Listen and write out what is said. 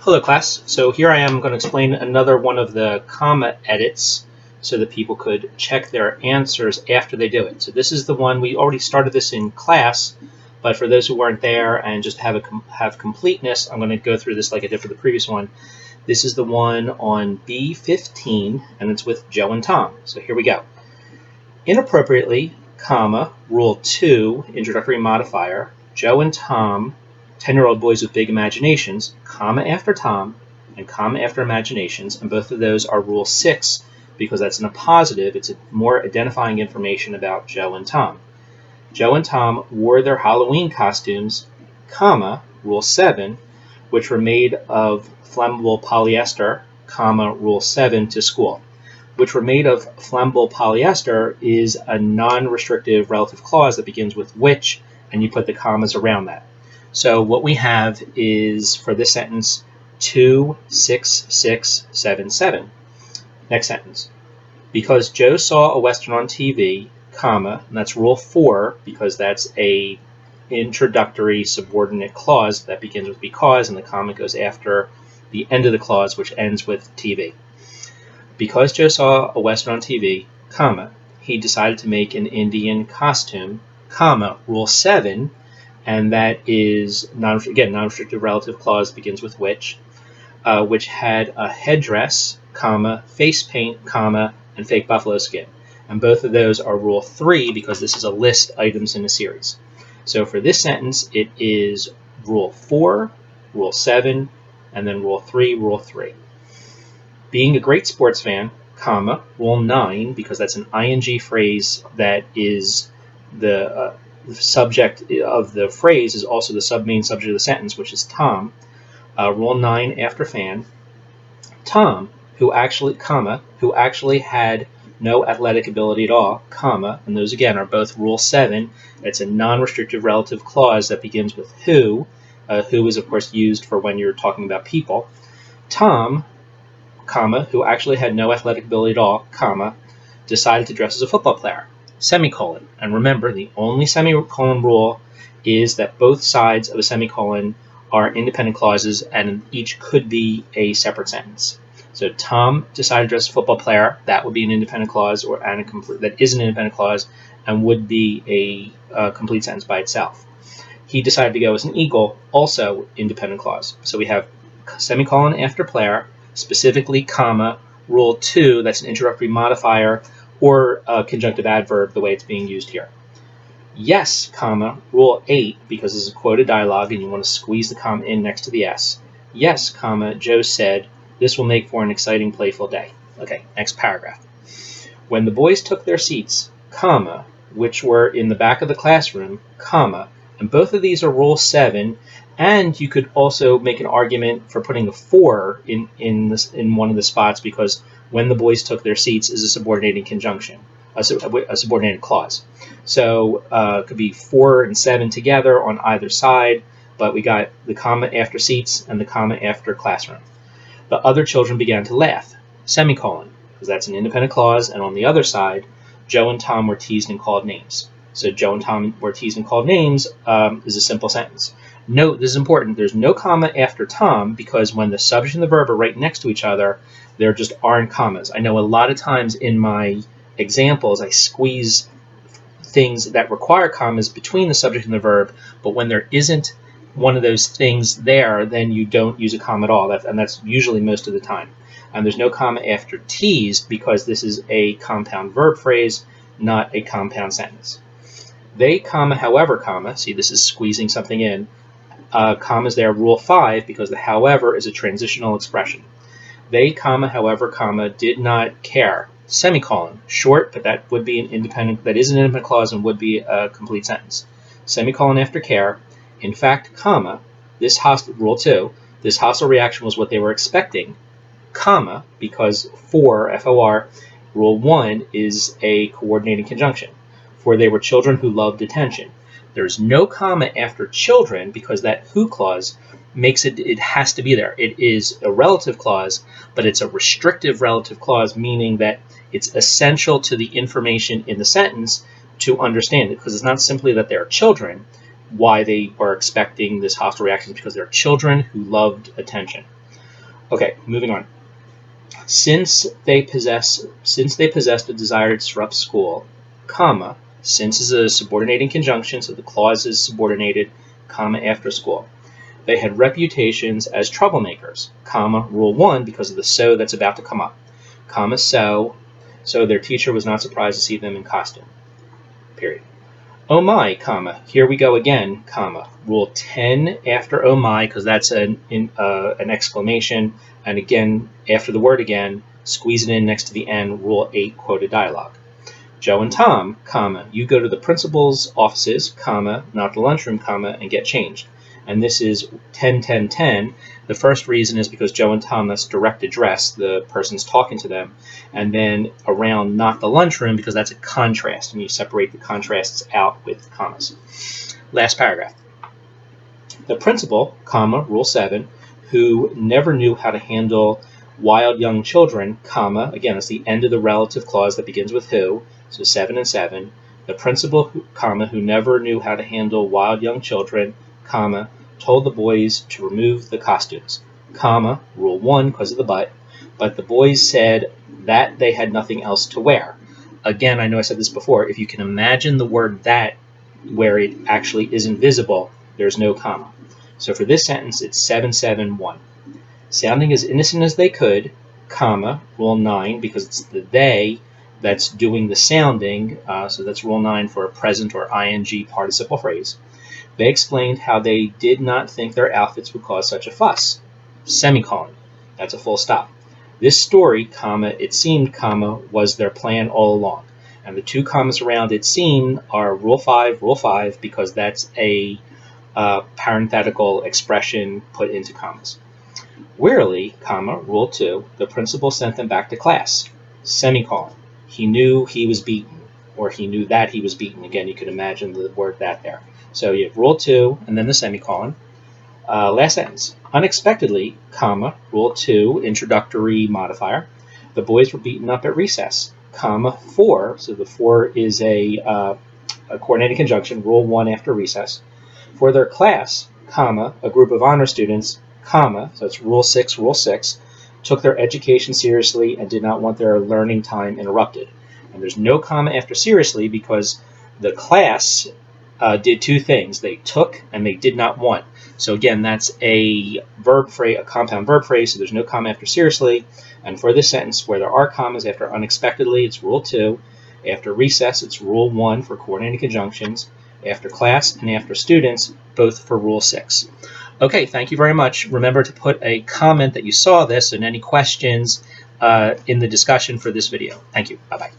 Hello class, so here I am going to explain another one of the comma edits so that people could check their answers after they do it. So this is the one, we already started this in class, but for those who weren't there and just have completeness, I'm going to go through this like I did for the previous one. This is the one on B15 and it's with Joe and Tom. So here we go. Inappropriately, comma, rule 2, introductory modifier, Joe and Tom, 10-year-old boys with big imaginations, comma after Tom, and comma after imaginations, and both of those are rule 6 because that's in a positive. It's more identifying information about Joe and Tom. Joe and Tom wore their Halloween costumes, comma, rule 7, which were made of flammable polyester, comma, rule 7, to school. Which were made of flammable polyester is a non-restrictive relative clause that begins with which, and you put the commas around that. So what we have is, for this sentence, 26677. Next sentence. Because Joe saw a Western on TV, comma, and that's rule 4 because that's a introductory subordinate clause that begins with because, and the comma goes after the end of the clause, which ends with TV. Because Joe saw a Western on TV, comma, he decided to make an Indian costume, comma, rule 7, and that is, non-restrictive relative clause begins with which had a headdress, comma, face paint, comma, and fake buffalo skin. And both of those are rule 3 because this is a list items in a series. So for this sentence, it is rule 4, rule 7, and then rule 3, rule 3. Being a great sports fan, comma, rule 9, because that's an ing phrase that is the subject of the phrase is also the main subject of the sentence, which is Tom. Rule 9 after fan. Tom, who actually had no athletic ability at all, comma, and those again are both rule 7. It's a non-restrictive relative clause that begins with who. Who is of course used for when you're talking about people. Tom, comma, who actually had no athletic ability at all, comma, decided to dress as a football player, semicolon. And remember, the only semicolon rule is that both sides of a semicolon are independent clauses and each could be a separate sentence. So Tom decided to dress as a football player, that would be an independent clause, that is an independent clause and would be a complete sentence by itself. He decided to go as an eagle, also independent clause. So we have semicolon after player, specifically, comma, rule 2, that's an introductory modifier, or a conjunctive adverb, the way it's being used here. Yes, comma, rule 8, because this is quoted dialogue and you want to squeeze the comma in next to the S. Yes, comma, Joe said, this will make for an exciting, playful day. Okay, next paragraph. When the boys took their seats, comma, which were in the back of the classroom, comma, and both of these are rule 7, and you could also make an argument for putting a 4 in one of the spots because when the boys took their seats is a subordinating conjunction, a subordinated clause. So it could be 4 and 7 together on either side, but we got the comma after seats and the comma after classroom. The other children began to laugh, semicolon, because that's an independent clause, and on the other side, Joe and Tom were teased and called names. So Joe and Tom were teased and called names is a simple sentence. Note, this is important, there's no comma after Tom because when the subject and the verb are right next to each other, there just aren't commas. I know a lot of times in my examples I squeeze things that require commas between the subject and the verb, but when there isn't one of those things there, then you don't use a comma at all, and that's usually most of the time. And there's no comma after teased because this is a compound verb phrase, not a compound sentence. They, comma, however, comma, see this is squeezing something in, commas there, rule 5, because the however is a transitional expression. They, comma, however, comma, did not care, semicolon, short, but that is an independent clause and would be a complete sentence. Semicolon after care, in fact, comma, rule 2, this hostile reaction was what they were expecting, comma, because for, F-O-R, rule 1 is a coordinating conjunction. For they were children who loved attention. There's no comma after children because that who clause makes it has to be there. It is a relative clause, but it's a restrictive relative clause, meaning that it's essential to the information in the sentence to understand it, because it's not simply that they're children. Why they are expecting this hostile reaction is because they're children who loved attention. Okay, moving on. Since they possessed a desire to disrupt school, comma, since is a subordinating conjunction, so the clause is subordinated, comma, after school. They had reputations as troublemakers, comma, rule 1, because of the so that's about to come up, comma, so their teacher was not surprised to see them in costume, period. Oh my, comma, here we go again, comma, rule 10 after oh my, because that's an exclamation, and again, after the word again, squeeze it in next to the N, rule 8, quoted dialogue. Joe and Tom, comma, you go to the principal's offices, comma, not the lunchroom, comma, and get changed. And this is 10-10-10. The first reason is because Joe and Tom, that's direct address, the person's talking to them. And then around not the lunchroom, because that's a contrast, and you separate the contrasts out with commas. Last paragraph. The principal, comma, rule 7, who never knew how to handle wild young children, comma, again, it's the end of the relative clause that begins with who, so 7 and 7. The principal, comma, who never knew how to handle wild young children, comma, told the boys to remove the costumes, comma, rule 1 because of the but the boys said that they had nothing else to wear. Again, I know I said this before, if you can imagine the word that where it actually isn't visible, there's no comma. So for this sentence, it's 7-7-1. Sounding as innocent as they could, comma, rule 9, because it's the they that's doing the sounding, so that's rule 9 for a present or ing participle phrase. They explained how they did not think their outfits would cause such a fuss. Semicolon. That's a full stop. This story, comma, it seemed, comma, was their plan all along. And the two commas around it seemed are rule 5, because that's a parenthetical expression put into commas. Wearily, comma, rule 2, the principal sent them back to class. Semicolon. He knew he was beaten, or he knew that he was beaten. Again, you could imagine the word that there. So you have rule 2, and then the semicolon. Last sentence. Unexpectedly, comma, rule 2, introductory modifier, the boys were beaten up at recess, comma, 4, so the 4 is a coordinated conjunction, rule 1 after recess, for their class, comma, a group of honor students, comma, so it's rule 6, took their education seriously and did not want their learning time interrupted. And there's no comma after seriously because the class did two things. They took and they did not want. So again, that's a verb phrase, a compound verb phrase, so there's no comma after seriously. And for this sentence, where there are commas after unexpectedly, it's rule 2. After recess, it's rule 1 for coordinated conjunctions. After class and after students, both for rule 6. Okay, thank you very much. Remember to put a comment that you saw this and any questions in the discussion for this video. Thank you. Bye-bye.